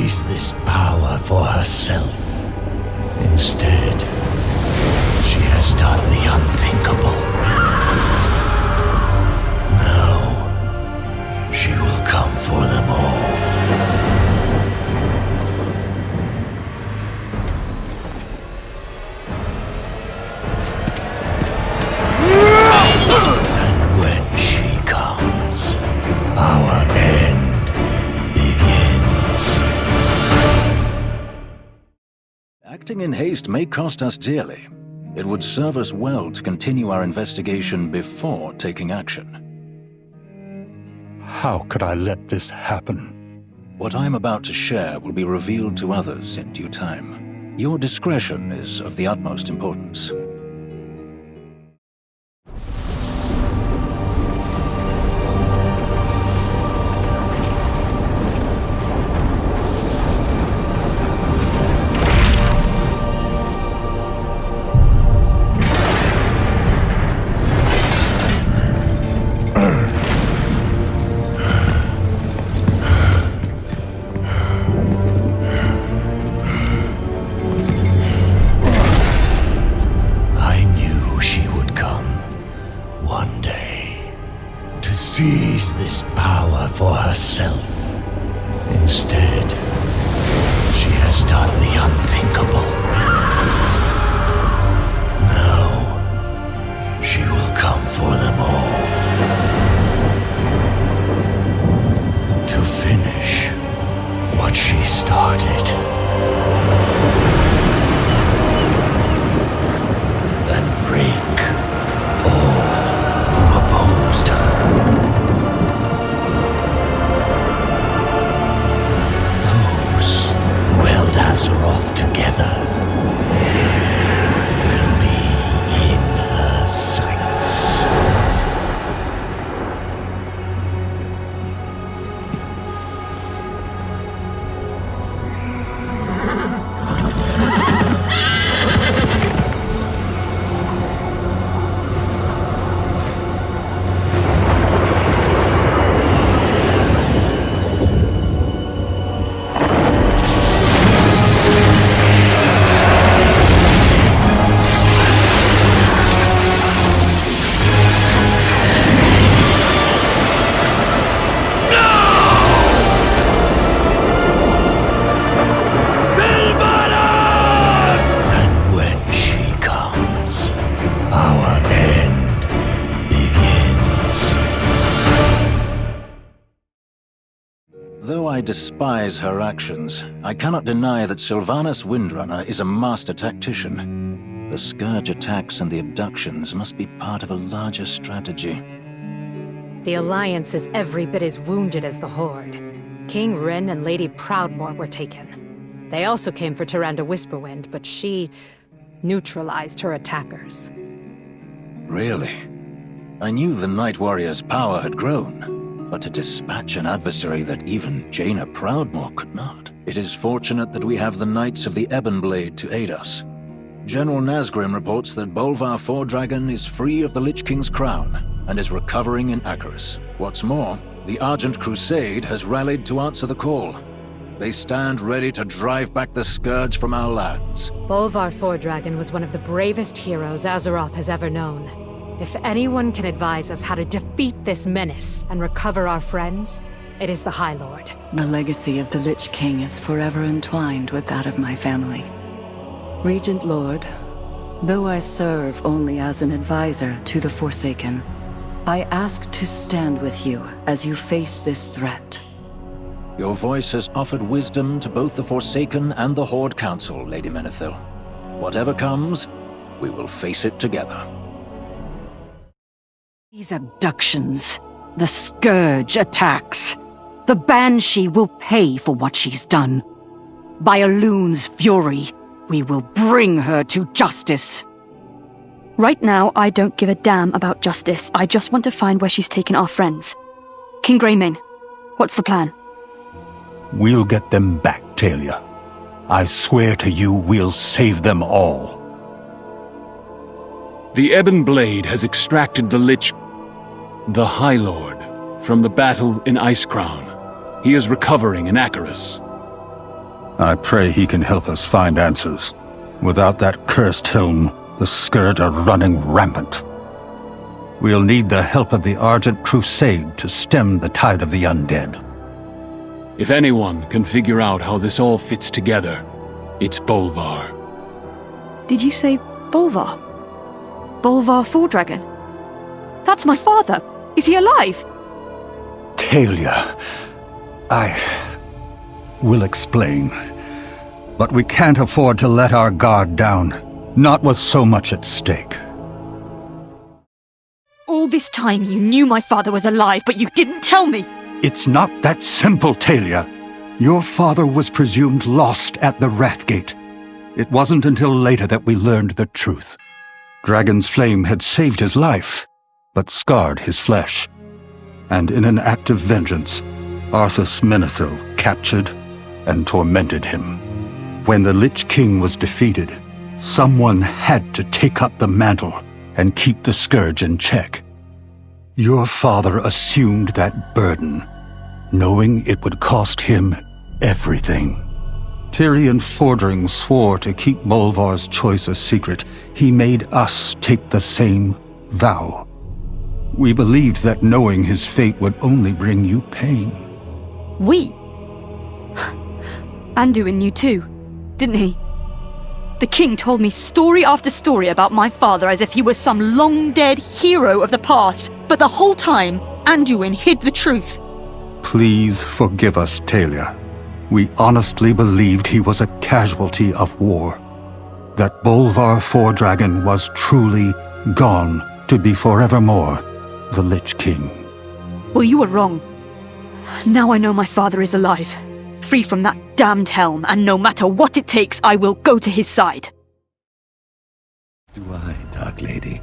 seize this power for herself. Instead, she has done the unthinkable. Now, she will come for them all. And when she comes, our end begins. Acting in haste may cost us dearly. It would serve us well to continue our investigation before taking action. How could I let this happen? What I'm about to share will be revealed to others in due time. Your discretion is of the utmost importance. Seize this power for herself. Instead, she has done the unthinkable. Now, she will come for them all. To finish what she started. And break all who opposed her. Azeroth together will be in her sights. Though I despise her actions, I cannot deny that Sylvanas Windrunner is a master tactician. The Scourge attacks and the abductions must be part of a larger strategy. The Alliance is every bit as wounded as the Horde. King Rin and Lady Proudmoore were taken. They also came for Tyrande Whisperwind, but she neutralized her attackers. Really? I knew the Night Warrior's power had grown. But to dispatch an adversary that even Jaina Proudmoore could not. It is fortunate that we have the Knights of the Ebonblade to aid us. General Nazgrim reports that Bolvar Fordragon is free of the Lich King's crown and is recovering in Acheris. What's more, the Argent Crusade has rallied to answer the call. They stand ready to drive back the Scourge from our lands. Bolvar Fordragon was one of the bravest heroes Azeroth has ever known. If anyone can advise us how to defeat this menace and recover our friends, it is the High Lord. The legacy of the Lich King is forever entwined with that of my family. Regent Lord, though I serve only as an advisor to the Forsaken, I ask to stand with you as you face this threat. Your voice has offered wisdom to both the Forsaken and the Horde Council, Lady Menethil. Whatever comes, we will face it together. These abductions, the Scourge attacks. The Banshee will pay for what she's done. By Elun's fury, we will bring her to justice. Right now, I don't give a damn about justice. I just want to find where she's taken our friends. King Greymane, what's the plan? We'll get them back, Talia. I swear to you we'll save them all. The Ebonblade has extracted the High Lord, from the battle in Icecrown. He is recovering in Acheris. I pray he can help us find answers. Without that cursed helm, the Scourge are running rampant. We'll need the help of the Argent Crusade to stem the tide of the undead. If anyone can figure out how this all fits together, it's Bolvar. Did you say Bolvar? Bolvar Fordragon? That's my father. Is he alive? Talia, I will explain. But we can't afford to let our guard down, not with so much at stake. All this time you knew my father was alive, but you didn't tell me! It's not that simple, Talia. Your father was presumed lost at the Wrathgate. It wasn't until later that we learned the truth. Dragon's flame had saved his life, but scarred his flesh. And in an act of vengeance, Arthas Menethil captured and tormented him. When the Lich King was defeated, someone had to take up the mantle and keep the Scourge in check. Your father assumed that burden, knowing it would cost him everything. Tyrion Fordring swore to keep Bolvar's choice a secret. He made us take the same vow. We believed that knowing his fate would only bring you pain. We? Anduin knew too, didn't he? The king told me story after story about my father as if he was some long-dead hero of the past, but the whole time, Anduin hid the truth. Please forgive us, Talia. We honestly believed he was a casualty of war. That Bolvar Fordragon was truly gone to be forevermore the Lich King. Well, you were wrong. Now I know my father is alive, free from that damned helm, and no matter what it takes, I will go to his side. Do I, Dark Lady.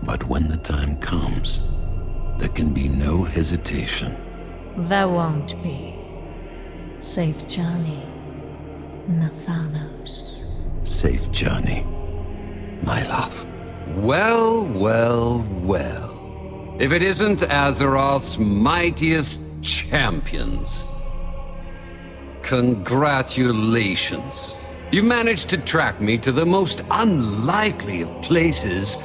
But when the time comes, there can be no hesitation. There won't be. Safe journey, Nathanos. Safe journey, my love. Well, well, well. If it isn't Azeroth's mightiest champions. Congratulations. You managed to track me to the most unlikely of places,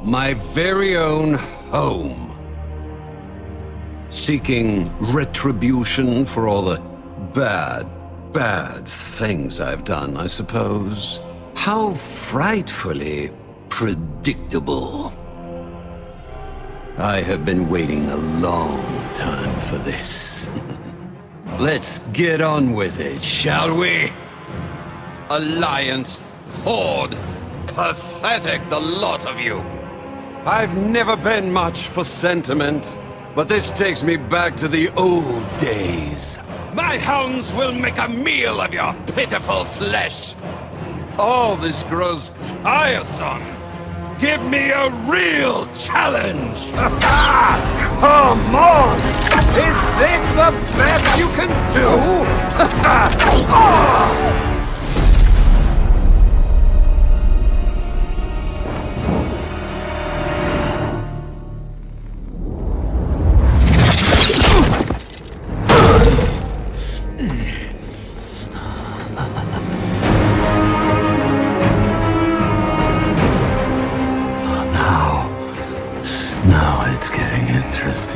my very own home. Seeking retribution for all the bad things I've done, I suppose. How frightfully predictable. I have been waiting a long time for this. Let's get on with it, shall we? Alliance, Horde, pathetic the lot of you. I've never been much for sentiment, but this takes me back to the old days. My hounds will make a meal of your pitiful flesh. All this grows tiresome. Give me a real challenge! Come on! Is this the best you can do? Now it's getting interesting.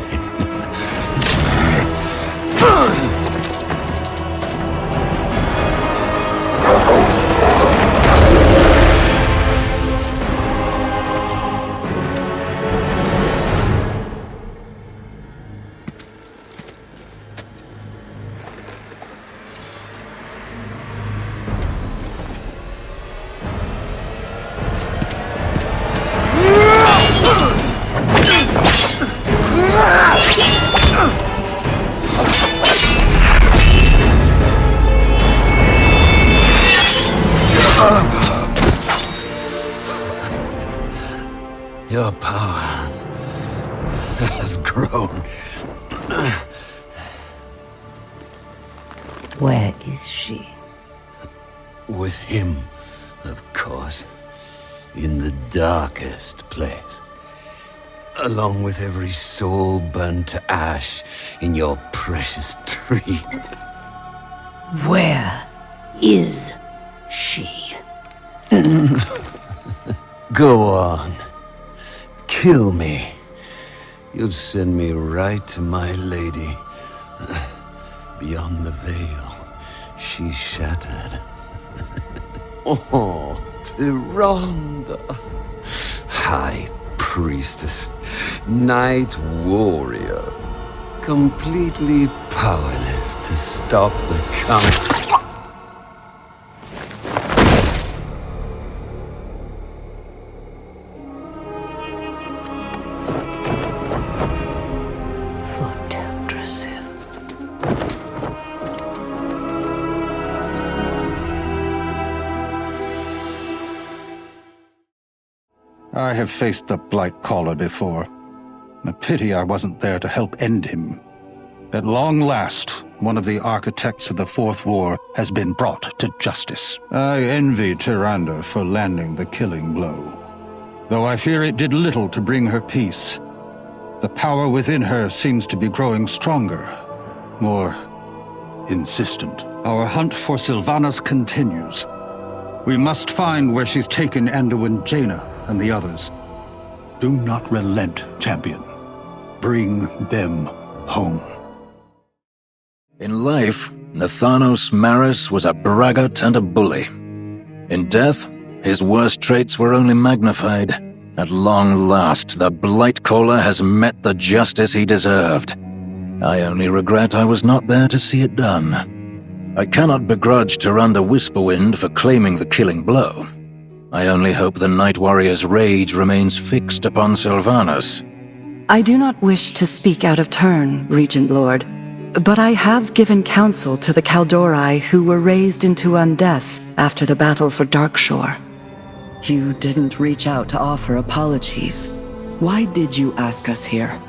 Your power has grown. Where is she? With him, of course. In the darkest place. Along with every soul burned to ash in your precious tree. Where? is she? Go on. Kill me. You'll send me right to my lady. Beyond the veil, she's shattered. Oh, Tyrande. High Priestess. Night Warrior. Completely powerless to stop the Count. I have faced the Blight Caller before. A pity I wasn't there to help end him. At long last, one of the architects of the Fourth War has been brought to justice. I envy Tyrande for landing the killing blow. Though I fear it did little to bring her peace. The power within her seems to be growing stronger, more insistent. Our hunt for Sylvanas continues. We must find where she's taken Anduin, Jaina, and the others. Do not relent, champion. Bring them home. In life, Nathanos Maris was a braggart and a bully. In death, his worst traits were only magnified. At long last, the Blightcaller has met the justice he deserved. I only regret I was not there to see it done. I cannot begrudge Tyrande Whisperwind for claiming the killing blow. I only hope the Night Warrior's rage remains fixed upon Sylvanas. I do not wish to speak out of turn, Regent Lord, but I have given counsel to the Kaldori who were raised into undeath after the battle for Darkshore. You didn't reach out to offer apologies. Why did you ask us here?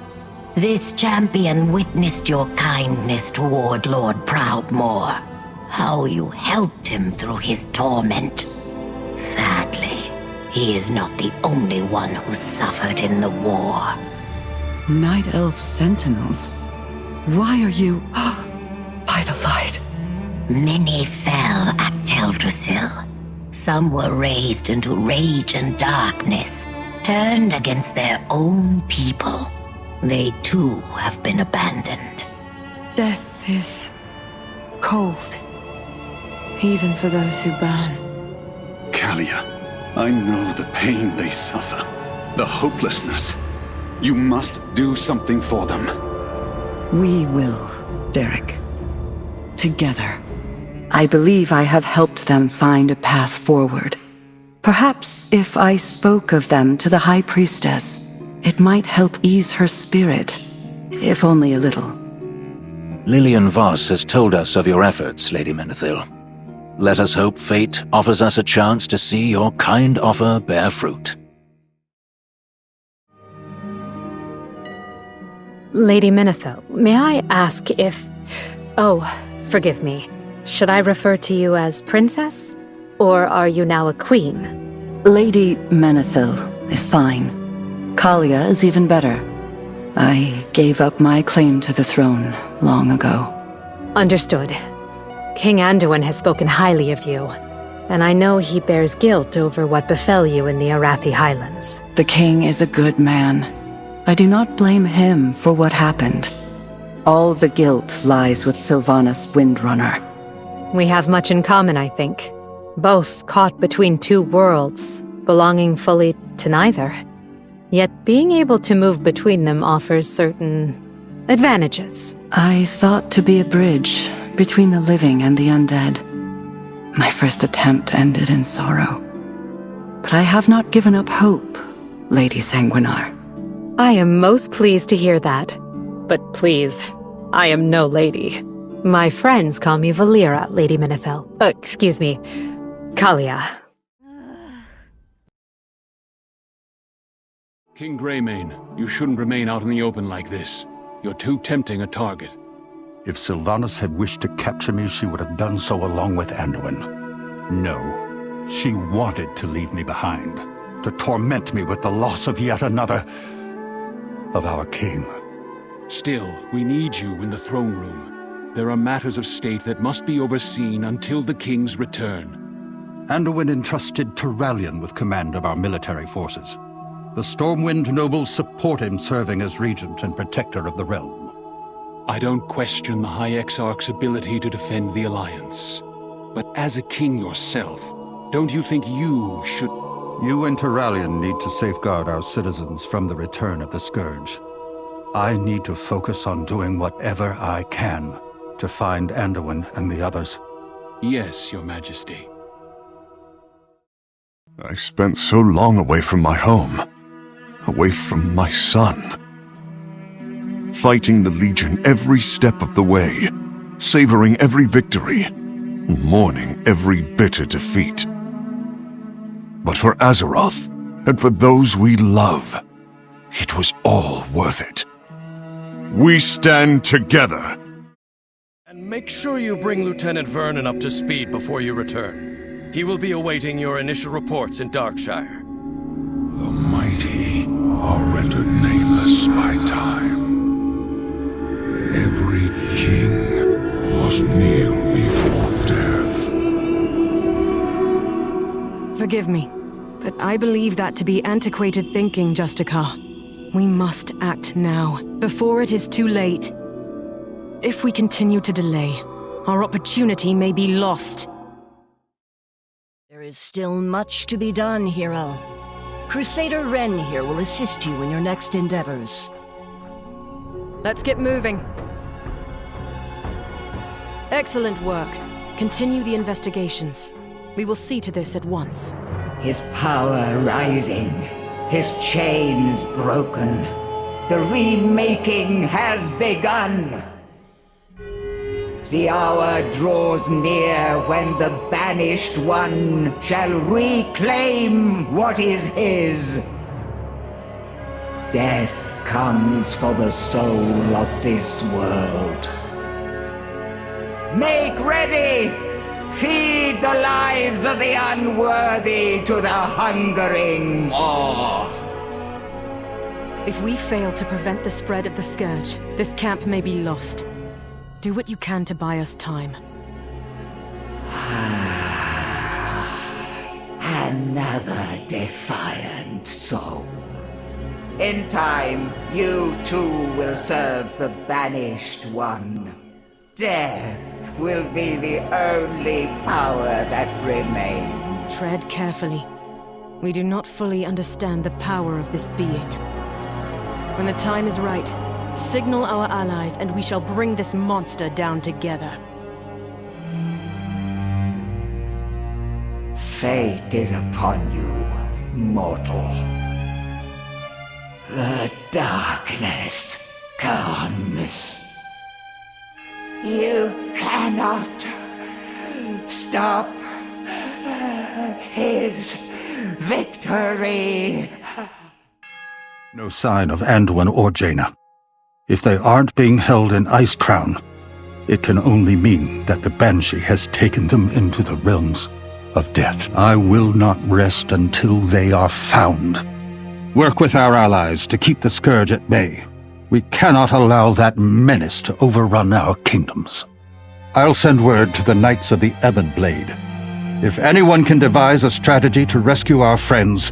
This champion witnessed your kindness toward Lord Proudmoore. How you helped him through his torment. Sadly, he is not the only one who suffered in the war. Night Elf Sentinels? Why are you... by the light? Many fell at Teldrassil. Some were raised into rage and darkness, turned against their own people. They too have been abandoned. Death is cold, even for those who burn. Kalia, I know the pain they suffer, the hopelessness. You must do something for them. We will, Derek. Together. I believe I have helped them find a path forward. Perhaps if I spoke of them to the High Priestess, it might help ease her spirit, if only a little. Lillian Voss has told us of your efforts, Lady Menethil. Let us hope fate offers us a chance to see your kind offer bear fruit. Lady Menethil, may I ask if... Oh, forgive me. Should I refer to you as Princess? Or are you now a queen? Lady Menethil is fine. Kalia is even better. I gave up my claim to the throne long ago. Understood. King Anduin has spoken highly of you, and I know he bears guilt over what befell you in the Arathi Highlands. The king is a good man. I do not blame him for what happened. All the guilt lies with Sylvanas Windrunner. We have much in common, I think. Both caught between two worlds, belonging fully to neither. Yet being able to move between them offers certain advantages. I thought to be a bridge between the living and the undead. My first attempt ended in sorrow. But I have not given up hope, Lady Sanguinar. I am most pleased to hear that. But please, I am no lady. My friends call me Valera, Lady Menethil. Excuse me, Kalia. King Greymane, you shouldn't remain out in the open like this. You're too tempting a target. If Sylvanas had wished to capture me, she would have done so along with Anduin. No, she wanted to leave me behind, to torment me with the loss of yet another of our king. Still, we need you in the throne room. there are matters of state that must be overseen until the king's return. Anduin entrusted Tyrande with command of our military forces. The Stormwind nobles support him serving as regent and protector of the realm. I don't question the High Exarch's ability to defend the Alliance. But as a king yourself, don't you think you should... You and Tyrande need to safeguard our citizens from the return of the Scourge. I need to focus on doing whatever I can to find Anduin and the others. Yes, Your Majesty. I spent so long away from my home, away from my son. Fighting the Legion every step of the way, savoring every victory, mourning every bitter defeat. But for Azeroth, and for those we love, it was all worth it. We stand together. And make sure you bring Lieutenant Vernon up to speed before you return. He will be awaiting your initial reports in Darkshire. The mighty are rendered nameless by time. Every king must kneel before death. Forgive me, but I believe that to be antiquated thinking, Justicar. We must act now, before it is too late. If we continue to delay, our opportunity may be lost. There is still much to be done, hero. Crusader Wren here will assist you in your next endeavors. Let's get moving. Excellent work. Continue the investigations. We will see to this at once. His power rising, his chains broken. The remaking has begun. The hour draws near when the Banished One shall reclaim what is his. Death comes for the soul of this world. Make ready! Feed the lives of the unworthy to the hungering maw. If we fail to prevent the spread of the Scourge, this camp may be lost. Do what you can to buy us time. Another defiant soul. In time, you too will serve the Banished One. Death will be the only power that remains. Tread carefully. We do not fully understand the power of this being. When the time is right, signal our allies and we shall bring this monster down together. Fate is upon you, mortal. The darkness comes. You cannot stop his victory. No sign of Anduin or Jaina. If they aren't being held in Icecrown, it can only mean that the Banshee has taken them into the realms of death. I will not rest until they are found. Work with our allies to keep the Scourge at bay. We cannot allow that menace to overrun our kingdoms. I'll send word to the Knights of the Ebon Blade. If anyone can devise a strategy to rescue our friends,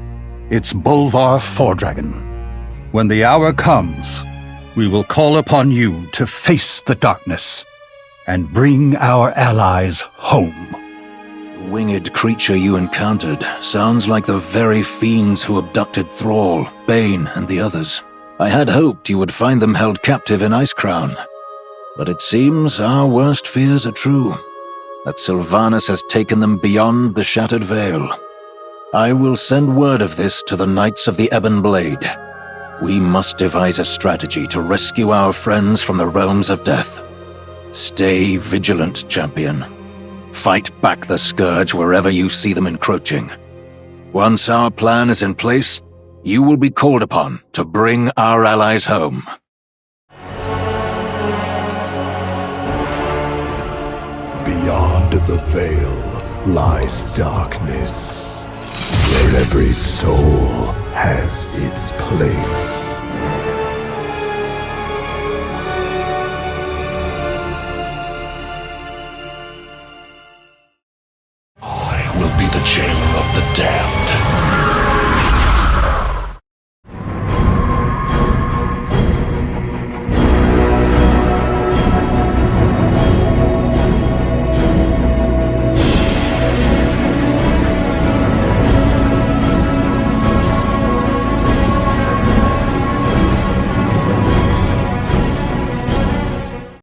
it's Bolvar Fordragon. When the hour comes, we will call upon you to face the darkness and bring our allies home. The winged creature you encountered sounds like the very fiends who abducted Thrall, Bane, and the others. I had hoped you would find them held captive in Icecrown. But it seems our worst fears are true, that Sylvanas has taken them beyond the Shattered Veil. I will send word of this to the Knights of the Ebon Blade. We must devise a strategy to rescue our friends from the realms of death. Stay vigilant, champion. Fight back the Scourge wherever you see them encroaching. Once our plan is in place, you will be called upon to bring our allies home. Beyond the veil lies darkness, where every soul has its place. Jaina.